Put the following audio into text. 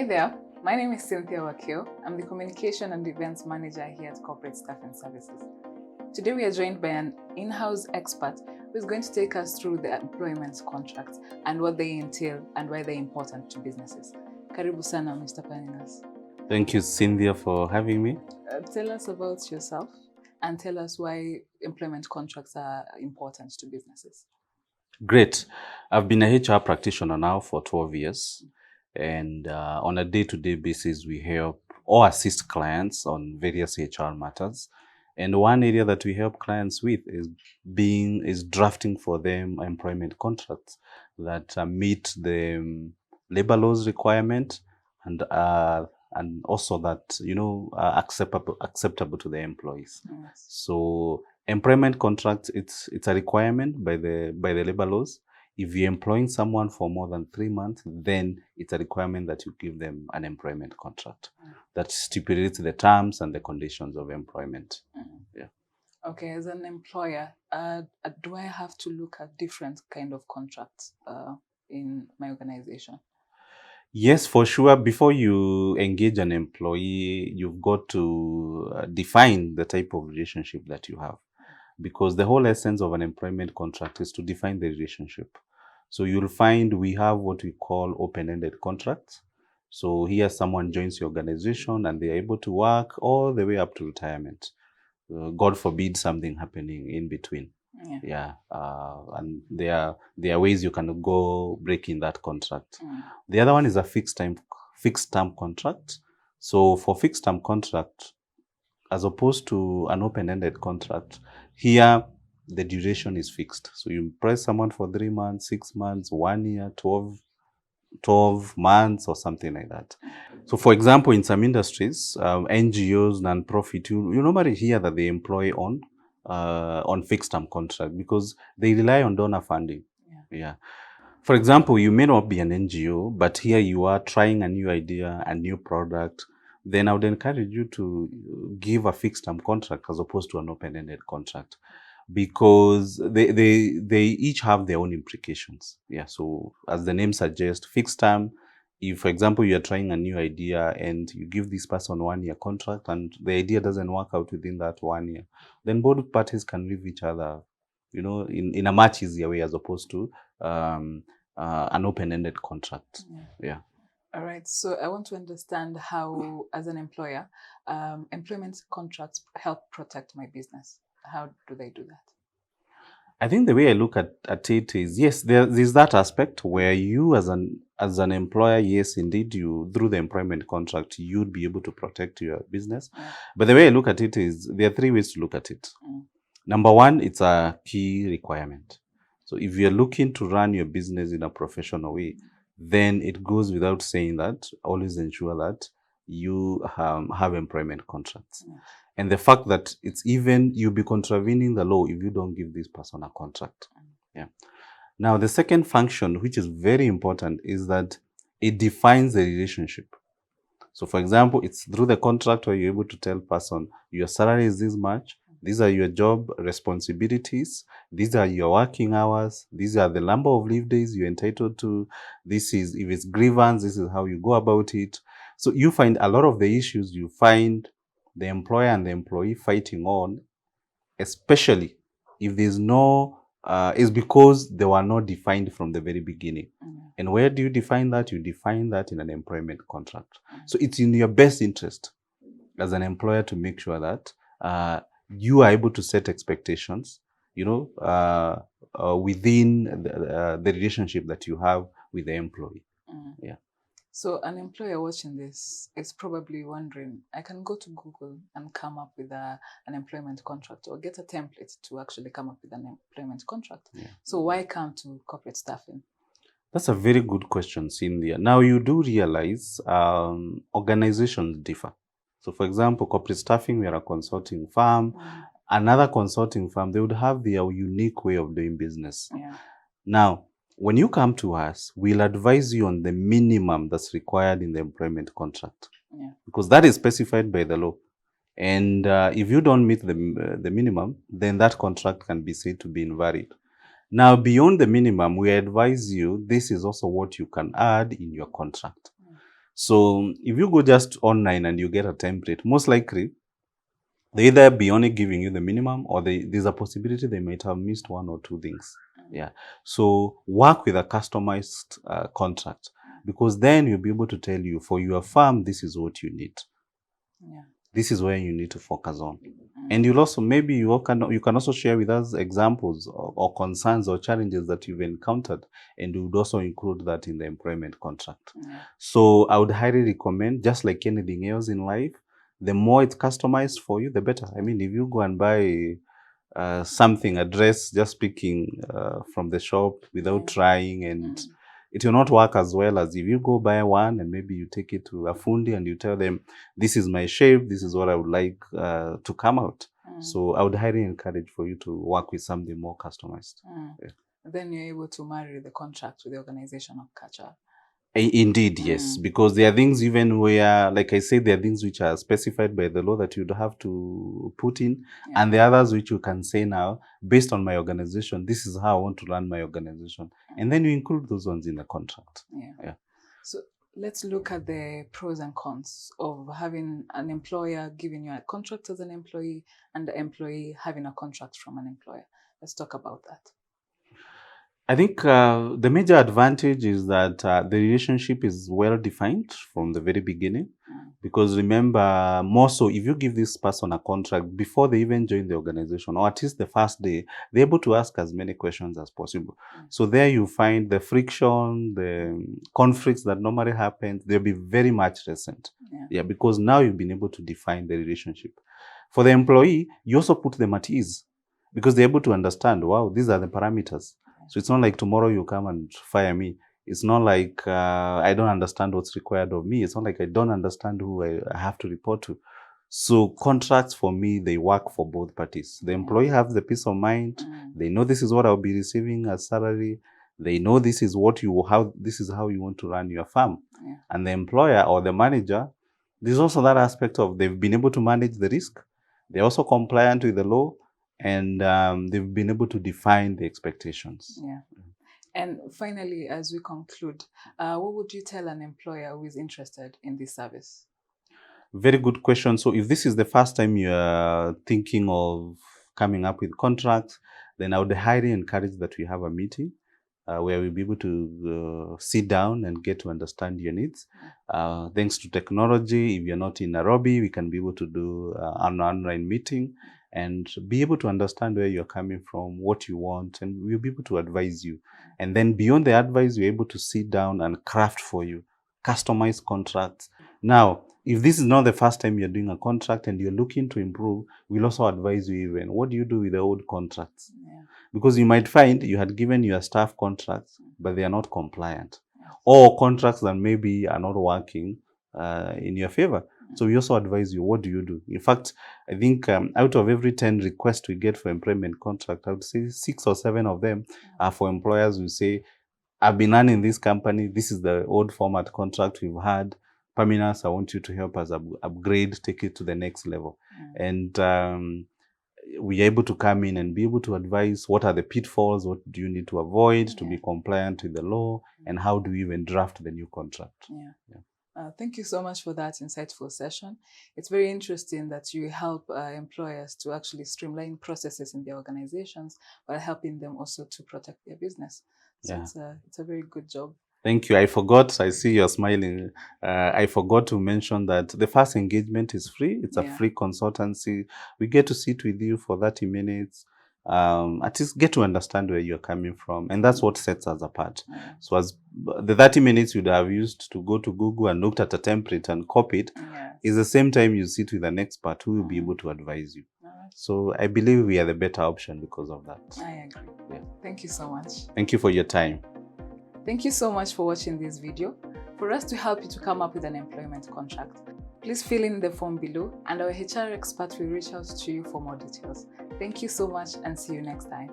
Hi there, my name is Cynthia Wakio. I'm the Communication and Events Manager here at Corporate Staffing Services. Today we are joined by an in-house expert who is going to take us through the employment contracts and what they entail and why they're important to businesses. Karibu sana, Mr. Paninas. Thank you, Cynthia, for having me. Tell us about yourself and tell us why employment contracts are important to businesses. Great. I've been a HR practitioner now for 12 years. And on a day-to-day basis, we help or assist clients on various HR matters. And one area that we help clients with is drafting for them employment contracts that meet the labor laws requirement and also that are acceptable to the employees. Yes. So employment contracts, it's a requirement by the labor laws. If you're employing someone for more than 3 months, then it's a requirement that you give them an employment contract that stipulates the terms and the conditions of employment. Yeah. Okay, as an employer, do I have to look at different kind of contracts in my organization? Yes, for sure. Before you engage an employee, you've got to define the type of relationship that you have, because the whole essence of an employment contract is to define the relationship. So you'll find we have what we call open-ended contracts. So here someone joins your organization and they're able to work all the way up to retirement. God forbid something happening in between. Yeah. And there are ways you can go breaking that contract. The other one is a fixed term contract. So for fixed term contract, as opposed to an open-ended contract, here the duration is fixed. So you employ someone for 3 months, 6 months, 1 year, 12 months or something like that. So for example, in some industries, NGOs, non-profit, you normally hear that they employ on fixed term contract because they rely on donor funding. Yeah. For example, you may not be an NGO, but here you are trying a new idea, a new product. Then I would encourage you to give a fixed term contract as opposed to an open-ended contract, because they each have their own implications. Yeah. So as the name suggests, fixed term, if, for example, you are trying a new idea and you give this person 1 year contract and the idea doesn't work out within that 1 year, then both parties can leave each other, in a much easier way as opposed to an open-ended contract. Yeah. All right. So I want to understand how, as an employer, employment contracts help protect my business. How do they do that? I think the way I look at it is, yes, there's that aspect where you as an employer, yes, indeed, you, through the employment contract, you'd be able to protect your business. But the way I look at it is, there are 3 ways to look at it. Number one, it's a key requirement. So if you're looking to run your business in a professional way, then it goes without saying that always ensure that you have employment contracts. And the fact that it's even, you'll be contravening the law if you don't give this person a contract. Yeah. Now, the second function, which is very important, is that it defines the relationship. So, for example, it's through the contract where you're able to tell person, your salary is this much, these are your job responsibilities, these are your working hours, these are the number of leave days you're entitled to, this is, if it's grievance, this is how you go about it. So you find a lot of the issues you find the employer and the employee fighting on, especially if there's no, is because they were not defined from the very beginning. And where do you define that? You define that in an employment contract. So it's in your best interest as an employer to make sure that you are able to set expectations, within the relationship that you have with the employee. Yeah. So an employer watching this is probably wondering, I can go to Google and come up with an employment contract, or get a template to actually come up with an employment contract. So why come to corporate staffing? That's a very good question, Cynthia. Now, you do realize organizations differ. So, for example, corporate staffing, we are a consulting firm. Another consulting firm, they would have their unique way of doing business. Now, when you come to us, we'll advise you on the minimum that's required in the employment contract, because that is specified by the law. And if you don't meet the minimum, then that contract can be said to be invalid. Now, beyond the minimum, we advise you, this is also what you can add in your contract. So if you go just online and you get a template, most likely they either be only giving you the minimum, or there's a possibility they might have missed one or two things. Yeah. So work with a customized contract, because then you'll be able to tell you, for your firm, this is what you need. Yeah. This is where you need to focus on. And you'll also, maybe you can also share with us examples or concerns or challenges that you've encountered, and we would also include that in the employment contract. Yeah. So I would highly recommend, just like anything else in life, the more it's customized for you, the better. I mean, if you go and buy something, a dress, just picking from the shop without trying, and it will not work as well as if you go buy one and maybe you take it to a fundi and you tell them, this is my shape, this is what I would like to come out. So I would highly encourage for you to work with something more customized. Yeah. Then you're able to marry the contract with the organization of catch-up. Indeed, yes, because there are things even where, like I said, there are things which are specified by the law that you'd have to put in, and the others which you can say now, based on my organization, this is how I want to run my organization. And then you include those ones in the contract. Yeah. So let's look at the pros and cons of having an employer giving you a contract as an employee and the employee having a contract from an employer. Let's talk about that. I think the major advantage is that the relationship is well defined from the very beginning. Because remember, more so, if you give this person a contract before they even join the organization, or at least the first day, they're able to ask as many questions as possible. So there you find the friction, the conflicts that normally happen, they'll be very much recent. Yeah, because now you've been able to define the relationship. For the employee, you also put them at ease, because they're able to understand, wow, these are the parameters. So it's not like tomorrow you come and fire me. It's not like I don't understand what's required of me. It's not like I don't understand who I have to report to. So contracts for me, they work for both parties. The employee has the peace of mind. They know this is what I'll be receiving as salary. They know this is this is how you want to run your firm. And the employer or the manager, there's also that aspect of they've been able to manage the risk. They're also compliant with the law. And they've been able to define the expectations. Yeah. And finally, as we conclude, what would you tell an employer who is interested in this service? Very good question. So if this is the first time you're thinking of coming up with contracts, then I would highly encourage that we have a meeting where we'll be able to sit down and get to understand your needs. Thanks to technology, if you're not in Nairobi, we can be able to do an online meeting and be able to understand where you're coming from, what you want, and we'll be able to advise you. And then beyond the advice, we're able to sit down and craft for you customized contracts. Now, if this is not the first time you're doing a contract and you're looking to improve, we'll also advise you even, what do you do with the old contracts? Because you might find you had given your staff contracts, but they are not compliant. Or contracts that maybe are not working in your favor. So we also advise you, what do you do? In fact, I think out of every 10 requests we get for employment contract, I would say 6 or 7 of them are for employers who say, I've been running this company. This is the old format contract we've had. Paminas, I want you to help us upgrade, take it to the next level. And we're able to come in and be able to advise what are the pitfalls, what do you need to avoid to be compliant with the law, and how do you even draft the new contract. Thank you so much for that insightful session. It's very interesting that you help employers to actually streamline processes in their organizations while helping them also to protect their business. So it's a very good job. Thank you. I forgot. I see you're smiling. I forgot to mention that the first engagement is free. It's a free consultancy. We get to sit with you for 30 minutes. At least get to understand where you're coming from. And that's what sets us apart. So as the 30 minutes you'd have used to go to Google and looked at a template and copied is the same time you sit with an expert who will be able to advise you. So I believe we are the better option because of that. I agree. Thank you so much. Thank you for your time. Thank you so much for watching this video. For us to help you to come up with an employment contract, please fill in the form below and our HR expert will reach out to you for more details. Thank you so much and see you next time.